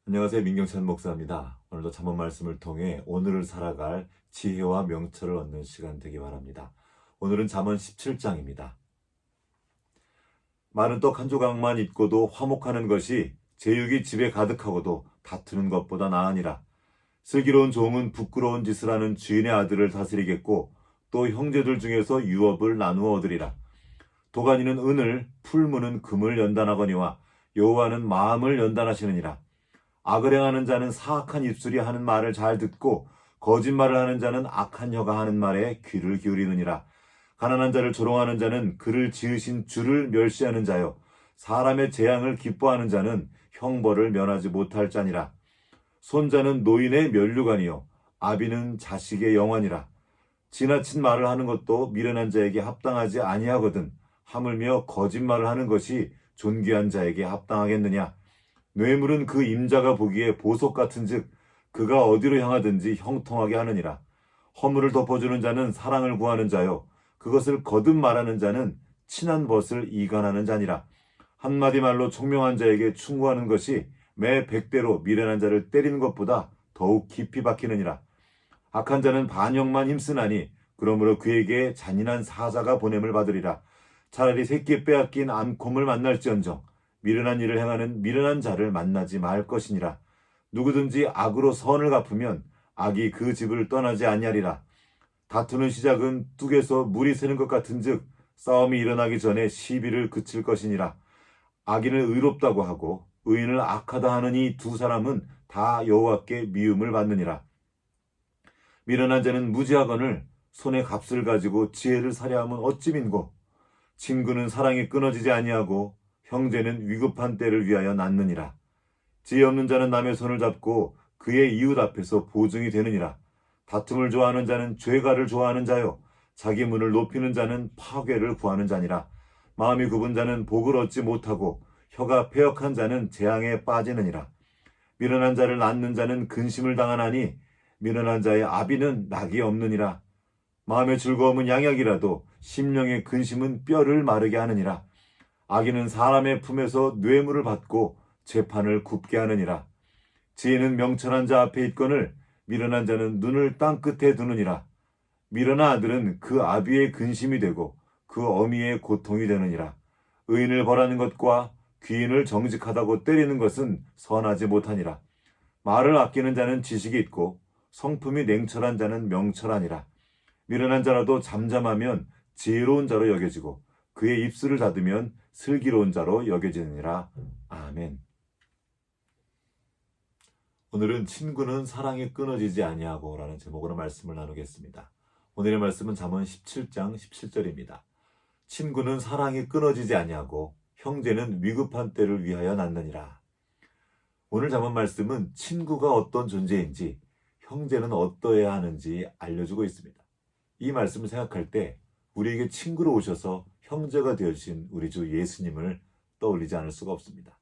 안녕하세요. 민경찬 목사입니다. 오늘도 잠언 말씀을 통해 오늘을 살아갈 지혜와 명철을 얻는 시간 되기 바랍니다. 오늘은 잠언 17장입니다. 많은 떡 한 조각만 있고도 화목하는 것이 제육이 집에 가득하고도 다투는 것보다 나으니라. 슬기로운 종은 부끄러운 짓을 하는 주인의 아들을 다스리겠고 또 형제들 중에서 유업을 나누어 얻으리라. 도가니는 은을, 풀무는 금을 연단하거니와 여호와는 마음을 연단하시느니라. 악을 행하는 자는 사악한 입술이 하는 말을 잘 듣고 거짓말을 하는 자는 악한 혀가 하는 말에 귀를 기울이느니라. 가난한 자를 조롱하는 자는 그를 지으신 주를 멸시하는 자요. 사람의 재앙을 기뻐하는 자는 형벌을 면하지 못할 자니라. 손자는 노인의 면류관이요 아비는 자식의 영환이라. 지나친 말을 하는 것도 미련한 자에게 합당하지 아니하거든 하물며 거짓말을 하는 것이 존귀한 자에게 합당하겠느냐. 뇌물은 그 임자가 보기에 보석 같은즉 그가 어디로 향하든지 형통하게 하느니라. 허물을 덮어주는 자는 사랑을 구하는 자요 그것을 거듭 말하는 자는 친한 벗을 이간하는 자니라. 한마디 말로 총명한 자에게 충고하는 것이 매 100대로 미련한 자를 때리는 것보다 더욱 깊이 박히느니라. 악한 자는 반역만 힘쓰나니 그러므로 그에게 잔인한 사자가 보냄을 받으리라. 차라리 새끼 빼앗긴 암곰을 만날지언정 미련한 일을 행하는 미련한 자를 만나지 말 것이니라. 누구든지 악으로 선을 갚으면 악이 그 집을 떠나지 아니하리라. 다투는 시작은 뚝에서 물이 새는 것 같은즉 싸움이 일어나기 전에 시비를 그칠 것이니라. 악인을 의롭다고 하고 의인을 악하다 하는 이 두 사람은 다 여호와께 미움을 받느니라. 미련한 자는 무지하거늘 손에 값을 가지고 지혜를 살해하면 어찌 민고. 친구는 사랑이 끊어지지 아니하고 형제는 위급한 때를 위하여 낳느니라. 지혜 없는 자는 남의 손을 잡고 그의 이웃 앞에서 보증이 되느니라. 다툼을 좋아하는 자는 죄가를 좋아하는 자요 자기 문을 높이는 자는 파괴를 구하는 자니라. 마음이 굽은 자는 복을 얻지 못하고 혀가 패역한 자는 재앙에 빠지느니라. 미련한 자를 낳는 자는 근심을 당하나니 미련한 자의 아비는 낙이 없느니라. 마음의 즐거움은 양약이라도 심령의 근심은 뼈를 마르게 하느니라. 악인은 사람의 품에서 뇌물을 받고 재판을 굽게 하느니라. 지혜는 명철한 자 앞에 있거늘 미련한 자는 눈을 땅 끝에 두느니라. 미련한 아들은 그 아비의 근심이 되고 그 어미의 고통이 되느니라. 의인을 벌하는 것과 귀인을 정직하다고 때리는 것은 선하지 못하니라. 말을 아끼는 자는 지식이 있고 성품이 냉철한 자는 명철하니라. 미련한 자라도 잠잠하면 지혜로운 자로 여겨지고 그의 입술을 닫으면 슬기로운 자로 여겨지느니라. 아멘. 오늘은 친구는 사랑이 끊어지지 아니하고 라는 제목으로 말씀을 나누겠습니다. 오늘의 말씀은 잠언 17장 17절입니다. 친구는 사랑이 끊어지지 아니하고 형제는 위급한 때를 위하여 낳느니라. 오늘 잠언 말씀은 친구가 어떤 존재인지 형제는 어떠해야 하는지 알려주고 있습니다. 이 말씀을 생각할 때 우리에게 친구로 오셔서 형제가 되어주신 우리 주 예수님을 떠올리지 않을 수가 없습니다.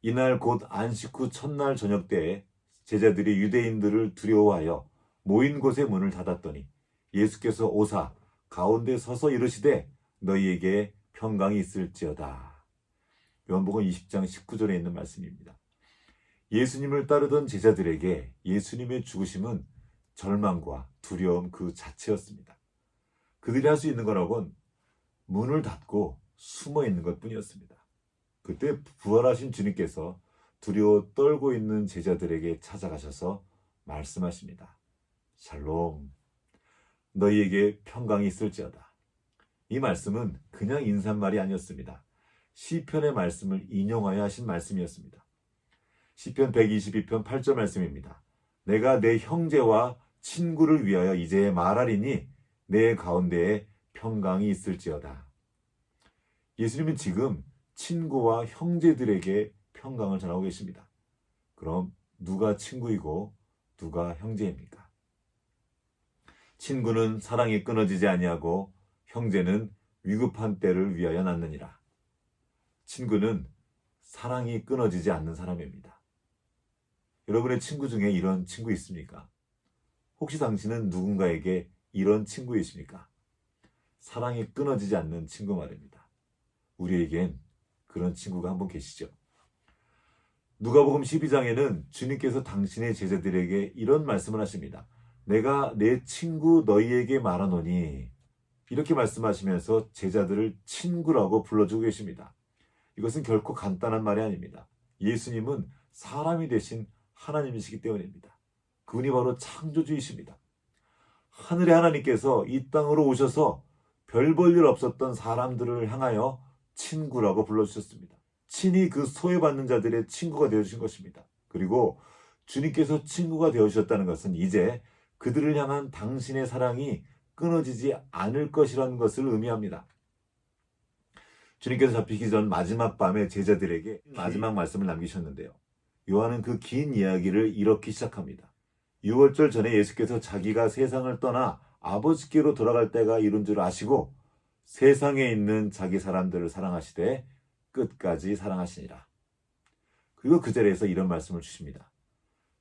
이날 곧 안식 후 첫날 저녁 때에 제자들이 유대인들을 두려워하여 모인 곳의 문을 닫았더니 예수께서 오사 가운데 서서 이르시되 너희에게 평강이 있을지어다. 요한복음 20장 19절에 있는 말씀입니다. 예수님을 따르던 제자들에게 예수님의 죽으심은 절망과 두려움 그 자체였습니다. 그들이 할 수 있는 거라곤 문을 닫고 숨어 있는 것뿐이었습니다. 그때 부활하신 주님께서 두려워 떨고 있는 제자들에게 찾아가셔서 말씀하십니다. 샬롬, 너희에게 평강이 있을지어다. 이 말씀은 그냥 인사말이 아니었습니다. 시편의 말씀을 인용하여 하신 말씀이었습니다. 시편 122편 8절 말씀입니다. 내가 내 형제와 친구를 위하여 이제 말하리니 내 가운데에 평강이 있을지어다. 예수님은 지금 친구와 형제들에게 평강을 전하고 계십니다. 그럼 누가 친구이고 누가 형제입니까? 친구는 사랑이 끊어지지 아니하고 형제는 위급한 때를 위하여 낳느니라. 친구는 사랑이 끊어지지 않는 사람입니다. 여러분의 친구 중에 이런 친구 있습니까? 혹시 당신은 누군가에게 이런 친구이십니까? 사랑이 끊어지지 않는 친구 말입니다. 우리에겐 그런 친구가 한 분 계시죠. 누가복음 12장에는 주님께서 당신의 제자들에게 이런 말씀을 하십니다. 내가 내 친구 너희에게 말하노니, 이렇게 말씀하시면서 제자들을 친구라고 불러주고 계십니다. 이것은 결코 간단한 말이 아닙니다. 예수님은 사람이 되신 하나님이시기 때문입니다. 그분이 바로 창조주이십니다. 하늘의 하나님께서 이 땅으로 오셔서 별 볼 일 없었던 사람들을 향하여 친구라고 불러주셨습니다. 친히 그 소외받는 자들의 친구가 되어주신 것입니다. 그리고 주님께서 친구가 되어주셨다는 것은 이제 그들을 향한 당신의 사랑이 끊어지지 않을 것이라는 것을 의미합니다. 주님께서 잡히기 전 마지막 밤에 제자들에게 마지막 말씀을 남기셨는데요. 요한은 그 긴 이야기를 이렇게 시작합니다. 유월절 전에 예수께서 자기가 세상을 떠나 아버지께로 돌아갈 때가 이른 줄 아시고 세상에 있는 자기 사람들을 사랑하시되 끝까지 사랑하시니라. 그리고 그 자리에서 이런 말씀을 주십니다.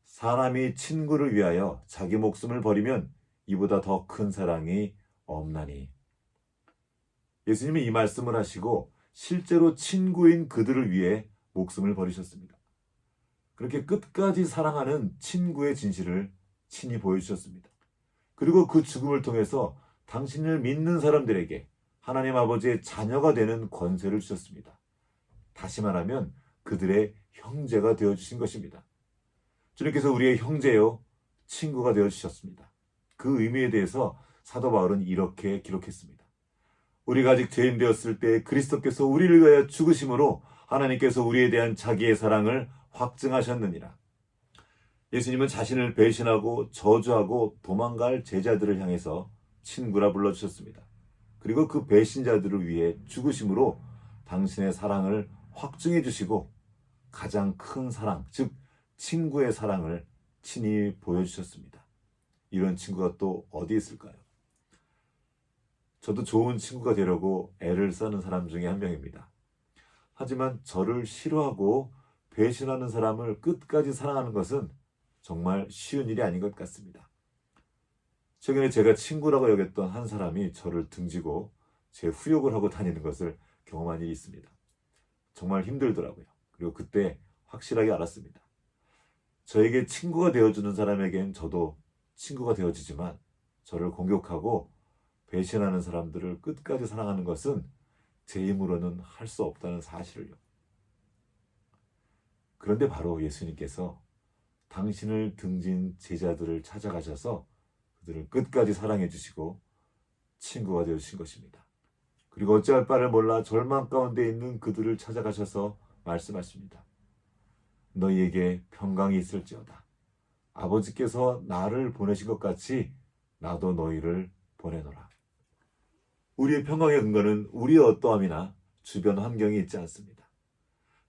사람이 친구를 위하여 자기 목숨을 버리면 이보다 더 큰 사랑이 없나니. 예수님이 이 말씀을 하시고 실제로 친구인 그들을 위해 목숨을 버리셨습니다. 그렇게 끝까지 사랑하는 친구의 진실을 친히 보여주셨습니다. 그리고 그 죽음을 통해서 당신을 믿는 사람들에게 하나님 아버지의 자녀가 되는 권세를 주셨습니다. 다시 말하면 그들의 형제가 되어주신 것입니다. 주님께서 우리의 형제요 친구가 되어주셨습니다. 그 의미에 대해서 사도 바울은 이렇게 기록했습니다. 우리가 아직 죄인 되었을 때 그리스도께서 우리를 위하여 죽으심으로 하나님께서 우리에 대한 자기의 사랑을 확증하셨느니라. 예수님은 자신을 배신하고 저주하고 도망갈 제자들을 향해서 친구라 불러주셨습니다. 그리고 그 배신자들을 위해 죽으심으로 당신의 사랑을 확증해 주시고 가장 큰 사랑, 즉 친구의 사랑을 친히 보여주셨습니다. 이런 친구가 또 어디 있을까요? 저도 좋은 친구가 되려고 애를 쓰는 사람 중에 한 명입니다. 하지만 저를 싫어하고 배신하는 사람을 끝까지 사랑하는 것은 정말 쉬운 일이 아닌 것 같습니다. 최근에 제가 친구라고 여겼던 한 사람이 저를 등지고 제 후욕을 하고 다니는 것을 경험한 일이 있습니다. 정말 힘들더라고요. 그리고 그때 확실하게 알았습니다. 저에게 친구가 되어주는 사람에겐 저도 친구가 되어지지만 저를 공격하고 배신하는 사람들을 끝까지 사랑하는 것은 제 힘으로는 할 수 없다는 사실을요. 그런데 바로 예수님께서 당신을 등진 제자들을 찾아가셔서 그들을 끝까지 사랑해 주시고 친구가 되어주신 것입니다. 그리고 어찌할 바를 몰라 절망 가운데 있는 그들을 찾아가셔서 말씀하십니다. 너희에게 평강이 있을지어다. 아버지께서 나를 보내신 것 같이 나도 너희를 보내노라. 우리의 평강의 근거는 우리의 어떠함이나 주변 환경이 있지 않습니다.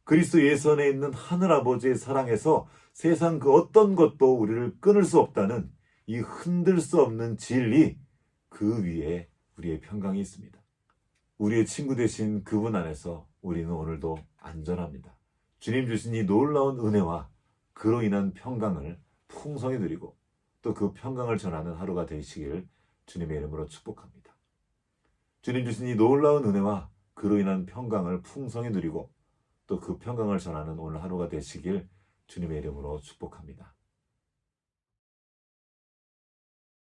그리스도 예수 안에 있는 하늘 아버지의 사랑에서 세상 그 어떤 것도 우리를 끊을 수 없다는 이 흔들 수 없는 진리, 그 위에 우리의 평강이 있습니다. 우리의 친구 되신 그분 안에서 우리는 오늘도 안전합니다. 주님 주신 이 놀라운 은혜와 그로 인한 평강을 풍성히 누리고 또 그 평강을 전하는 하루가 되시길 주님의 이름으로 축복합니다. 주님 주신 이 놀라운 은혜와 그로 인한 평강을 풍성히 누리고 또 그 평강을 전하는 오늘 하루가 되시길 주님의 이름으로 축복합니다.